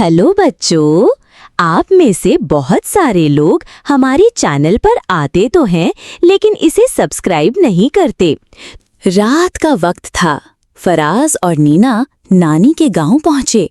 Hello बच्चों, आप में से बहुत सारे लोग हमारे चैनल पर आते तो हैं लेकिन इसे सब्सक्राइब नहीं करते। रात का वक्त था। फराज और नीना नानी के गांव पहुंचे।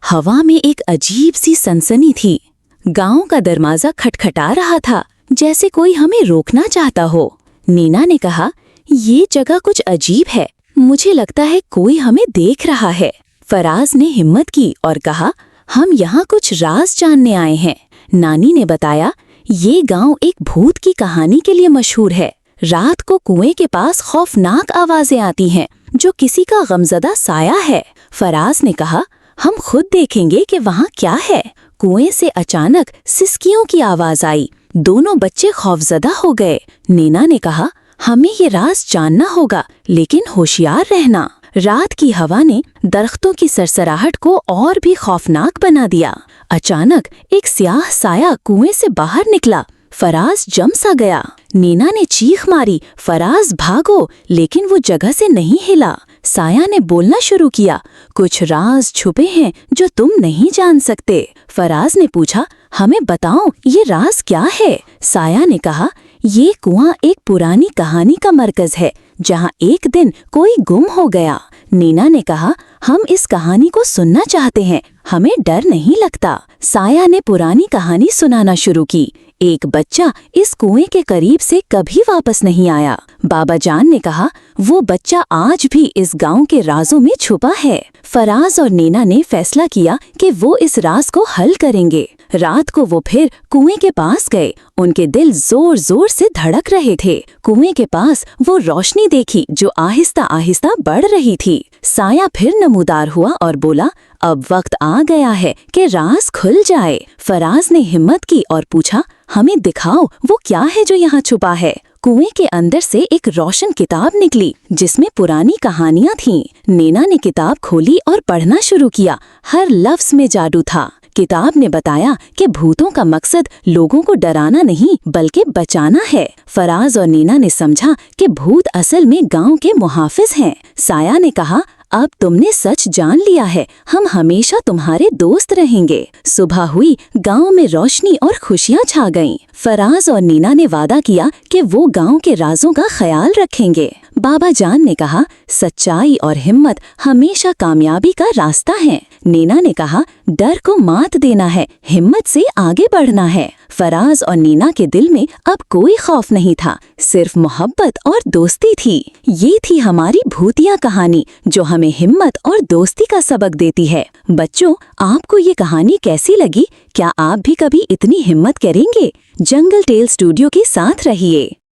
हवा में एक अजीब सी सनसनी थी। गांव का दरवाजा खटखटा रहा था, जैसे कोई हमें रोकना चाहता हो। नीना ने कहा, ये जगह कुछ अजीब है, मुझे लगता है कोई हमें देख रहा है। फराज ने हिम्मत की और कहा, हम यहाँ कुछ राज जानने आए हैं। नानी ने बताया, ये गांव एक भूत की कहानी के लिए मशहूर है। रात को कुएं के पास खौफनाक आवाजें आती हैं, जो किसी का गमजदा साया है। फराज ने कहा, हम खुद देखेंगे कि वहाँ क्या है। कुएं से अचानक सिसकियों की आवाज आई। दोनों बच्चे खौफजदा हो गए। नीना ने कहा, हमें ये राज जानना होगा, लेकिन होशियार रहना। रात की हवा ने दरख्तों की सरसराहट को और भी खौफनाक बना दिया। अचानक एक स्याह साया कुएं से बाहर निकला। फराज जम सा गया। नीना ने चीख मारी, फराज भागो, लेकिन वो जगह से नहीं हिला। साया ने बोलना शुरू किया, कुछ राज छुपे हैं जो तुम नहीं जान सकते। फराज ने पूछा, हमें बताओ ये राज क्या है। साया ने कहा, ये कुआं एक पुरानी कहानी का मरकज है, जहां एक दिन कोई गुम हो गया। नीना ने कहा, हम इस कहानी को सुनना चाहते हैं, हमें डर नहीं लगता। साया ने पुरानी कहानी सुनाना शुरू की। एक बच्चा इस कुएं के करीब से कभी वापस नहीं आया। बाबा जान ने कहा, वो बच्चा आज भी इस गांव के राजों में छुपा है। फराज और नीना ने फैसला किया कि वो इस राज को हल करेंगे। रात को वो फिर कुएं के पास गए। उनके दिल जोर जोर से धड़क रहे थे। कुएं के पास वो रोशनी देखी जो आहिस्ता आहिस्ता बढ़ रही थी। साया फिर नमूदार हुआ और बोला, अब वक्त आ गया है कि राज खुल जाए। फराज ने हिम्मत की और पूछा, हमें दिखाओ वो क्या है जो यहाँ छुपा है। कुएं के अंदर से एक रोशन किताब निकली, जिसमें पुरानी कहानियां थीं। नीना ने किताब खोली और पढ़ना शुरू किया। हर लफ्ज में जादू था। किताब ने बताया कि भूतों का मकसद लोगों को डराना नहीं बल्कि बचाना है। फराज और नीना ने समझा कि भूत असल में गांव के मुहाफिज हैं। साया ने कहा, अब तुमने सच जान लिया है, हम हमेशा तुम्हारे दोस्त रहेंगे। सुबह हुई, गांव में रोशनी और खुशियां छा गईं। फराज और नीना ने वादा किया कि वो गांव के राजों का ख्याल रखेंगे। बाबा जान ने कहा, सच्चाई और हिम्मत हमेशा कामयाबी का रास्ता है। नीना ने कहा, डर को मात देना है, हिम्मत से आगे बढ़ना है। फराज और नीना के दिल में अब कोई खौफ नहीं था, सिर्फ मोहब्बत और दोस्ती थी। ये थी हमारी भूतिया कहानी, जो हमें हिम्मत और दोस्ती का सबक देती है। बच्चों, आपको ये कहानी कैसी लगी? क्या आप भी कभी इतनी हिम्मत करेंगे? जंगल टेल स्टूडियो के साथ रहिए।